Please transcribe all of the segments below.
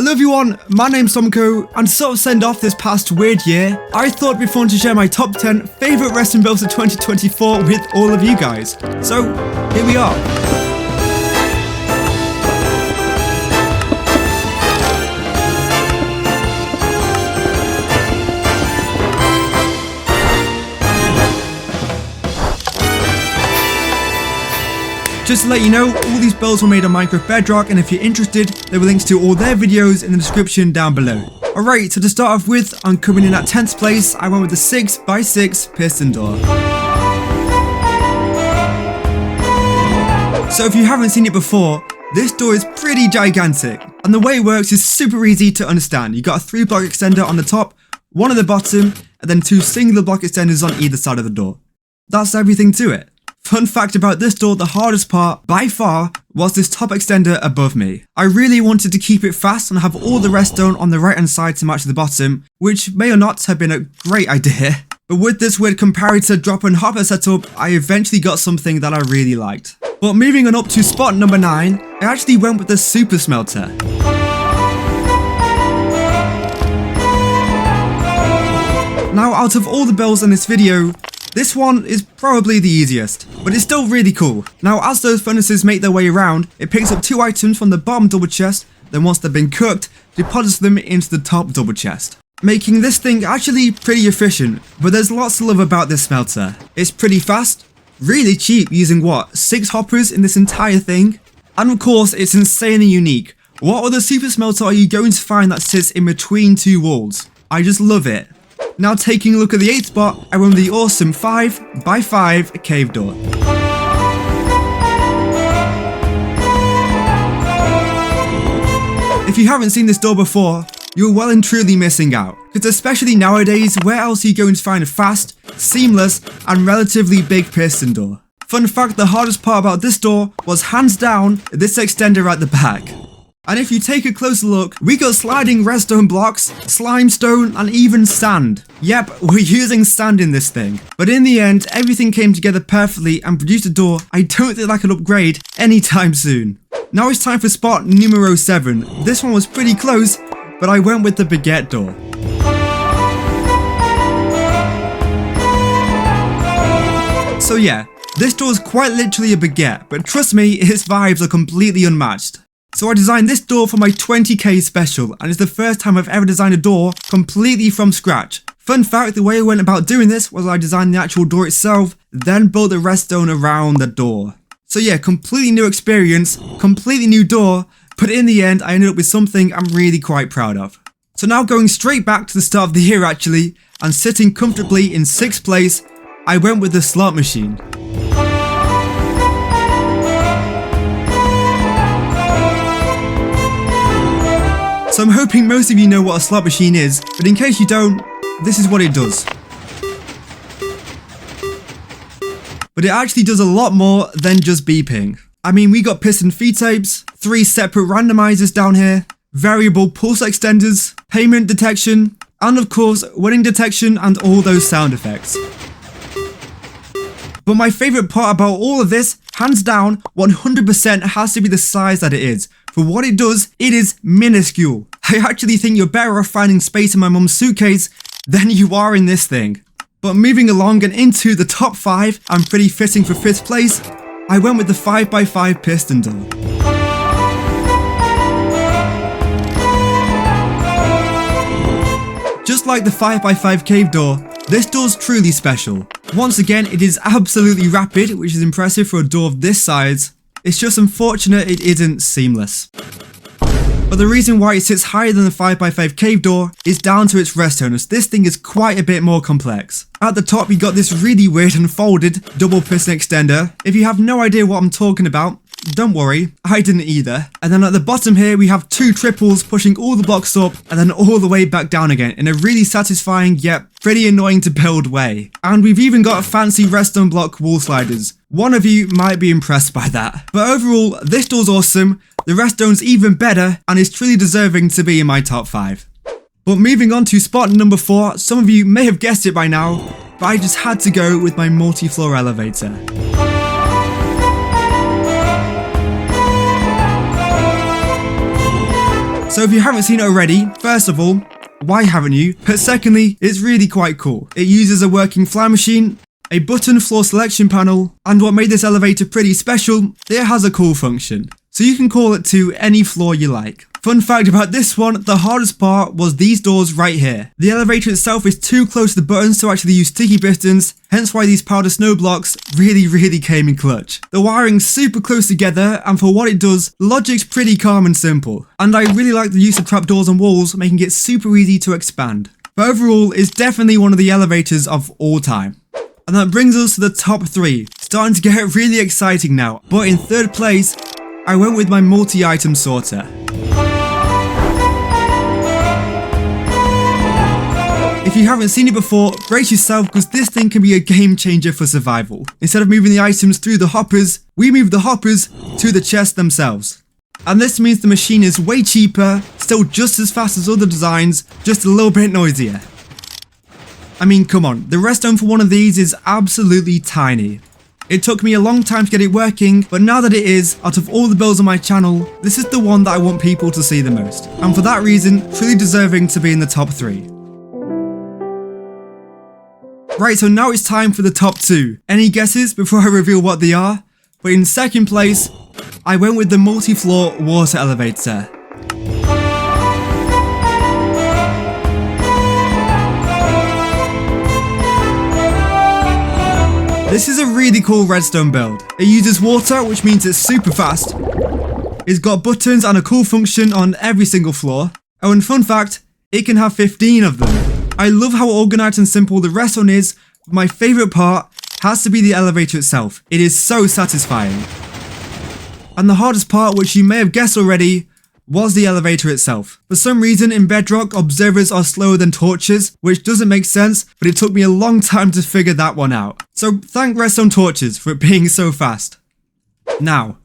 Hello everyone, my name's Tomco, and to sort of send off this past weird year, I thought it'd be fun to share my top 10 favourite redstone builds of 2024 with all of you guys. So, here we are. Just to let you know, all these builds were made on Minecraft Bedrock, and if you're interested, there were links to all their videos in the description down below. Alright, so to start off with, I'm coming in at 10th place. I went with the 6x6 piston door. So if you haven't seen it before, this door is pretty gigantic, and the way it works is super easy to understand. You got a 3-block extender on the top, one at the bottom, and then 2 singular block extenders on either side of the door. That's everything to it. Fun fact about this door, the hardest part, by far, was this top extender above me. I really wanted to keep it fast and have all the redstone on the right hand side to match the bottom, which may or not have been a great idea. But with this weird comparator drop and hopper setup, I eventually got something that I really liked. But moving on up to spot number 9, I actually went with the Super Smelter. Now out of all the builds in this video, this one is probably the easiest, but it's still really cool. Now as those furnaces make their way around, it picks up 2 items from the bottom double chest, then once they've been cooked, deposits them into the top double chest, making this thing actually pretty efficient. But there's lots to love about this smelter. It's pretty fast, really cheap, using what, 6 hoppers in this entire thing? And of course it's insanely unique. What other super smelter are you going to find that sits in between 2 walls? I just love it. Now taking a look at the 8th spot, I went with the awesome 5x5 cave door. If you haven't seen this door before, you're well and truly missing out, because especially nowadays, where else are you going to find a fast, seamless, and relatively big piston door? Fun fact, the hardest part about this door was hands down this extender at the back. And if you take a closer look, we got sliding redstone blocks, slimestone, and even sand. Yep, we're using sand in this thing. But in the end, everything came together perfectly and produced a door I don't think I could upgrade anytime soon. Now it's time for spot numero 7. This one was pretty close, but I went with the Baguette door. So yeah, this door is quite literally a baguette, but trust me, its vibes are completely unmatched. So I designed this door for my 20k special, and it's the first time I've ever designed a door completely from scratch. Fun fact, the way I went about doing this was I designed the actual door itself, then built the redstone around the door. So yeah, completely new experience, completely new door, but in the end I ended up with something I'm really quite proud of. So now going straight back to the start of the year actually, and sitting comfortably in 6th place, I went with the slot machine. So I'm hoping most of you know what a slot machine is, but in case you don't, this is what it does. But it actually does a lot more than just beeping. I mean, we got piston feed tapes, 3 separate randomizers down here, variable pulse extenders, payment detection, and of course, winning detection and all those sound effects. But my favourite part about all of this, hands down, 100% has to be the size that it is. For what it does, it is minuscule. I actually think you're better off finding space in my mum's suitcase than you are in this thing. But moving along and into the top 5, and pretty fitting for 5th place, I went with the 5x5 piston door. Just like the 5x5 cave door, this door's truly special. Once again, it is absolutely rapid, which is impressive for a door of this size. It's just unfortunate it isn't seamless. But the reason why it sits higher than the 5x5 cave door is down to its redstone, as this thing is quite a bit more complex. At the top, you got this really weird unfolded double piston extender. If you have no idea what I'm talking about, don't worry, I didn't either. And then at the bottom here, we have 2 triples pushing all the blocks up and then all the way back down again in a really satisfying yet pretty annoying to build way. And we've even got fancy redstone block wall sliders. One of you might be impressed by that. But overall, this door's awesome, the redstone's even better, and is truly deserving to be in my top 5. But moving on to spot number 4, some of you may have guessed it by now, but I just had to go with my multi-floor elevator. So if you haven't seen it already, first of all, why haven't you? But secondly, it's really quite cool. It uses a working fly machine, a button floor selection panel, and what made this elevator pretty special, it has a call function. So you can call it to any floor you like. Fun fact about this one, the hardest part was these doors right here. The elevator itself is too close to the buttons to actually use sticky pistons, hence why these powder snow blocks really came in clutch. The wiring's super close together, and for what it does, the logic's pretty calm and simple. And I really like the use of trapdoors and walls, making it super easy to expand. But overall, it's definitely one of the elevators of all time. And that brings us to the top 3. Starting to get really exciting now. But in third place, I went with my multi-item sorter. If you haven't seen it before, brace yourself because this thing can be a game changer for survival. Instead of moving the items through the hoppers, we move the hoppers to the chests themselves. And this means the machine is way cheaper, still just as fast as other designs, just a little bit noisier. I mean, come on, the redstone for one of these is absolutely tiny. It took me a long time to get it working, but now that it is, out of all the builds on my channel, this is the one that I want people to see the most. And for that reason, truly deserving to be in the top 3. Right, so now it's time for the top 2. Any guesses before I reveal what they are? But in second place, I went with the multi-floor water elevator. This is a really cool redstone build. It uses water, which means it's super fast. It's got buttons and a cool function on every single floor. Oh, and fun fact, it can have 15 of them. I love how organized and simple the redstone is, but my favorite part has to be the elevator itself. It is so satisfying. And the hardest part, which you may have guessed already, was the elevator itself. For some reason in Bedrock, observers are slower than torches, which doesn't make sense, but it took me a long time to figure that one out. So thank redstone torches for it being so fast. Now,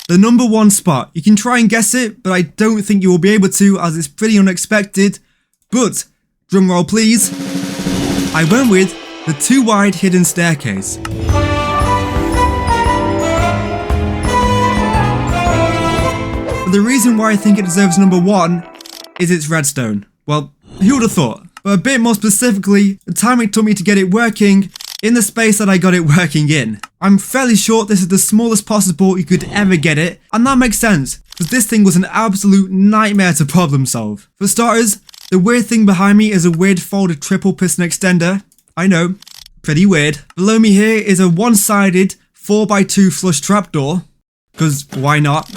the number 1 spot. You can try and guess it, but I don't think you will be able to as it's pretty unexpected. But, drum roll please, I went with the 2 wide hidden staircase. But the reason why I think it deserves number 1 is its redstone. Well, who would have thought? But a bit more specifically, the time it took me to get it working in the space that I got it working in. I'm fairly sure this is the smallest possible you could ever get it, and that makes sense, because this thing was an absolute nightmare to problem solve. For starters, the weird thing behind me is a weird folded triple piston extender. I know, pretty weird. Below me here is a one-sided 4x2 flush trapdoor, because why not?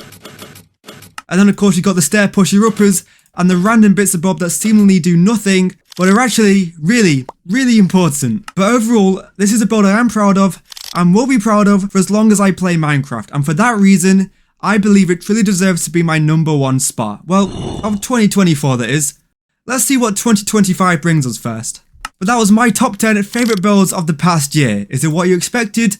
And then of course you've got the stair pusher uppers and the random bits of bob that seemingly do nothing, but are actually really important. But overall, this is a build I am proud of and will be proud of for as long as I play Minecraft, and for that reason, I believe it truly deserves to be my number 1 spot. Well, of 2024 that is. Let's see what 2025 brings us first. But that was my top 10 favourite builds of the past year. Is it what you expected?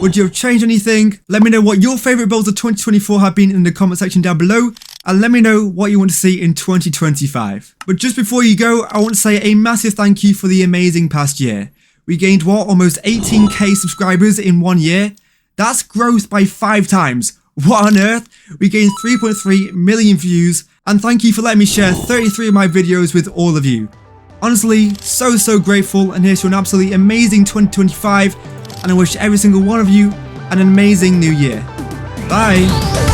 Would you have changed anything? Let me know what your favourite builds of 2024 have been in the comment section down below, and let me know what you want to see in 2025. But just before you go, I want to say a massive thank you for the amazing past year. We gained what, almost 18k subscribers in 1 year? That's growth by 5 times. What on earth? We gained 3.3 million views, and thank you for letting me share 33 of my videos with all of you. Honestly, so grateful, and here's to an absolutely amazing 2025, and I wish every single one of you an amazing new year. Bye!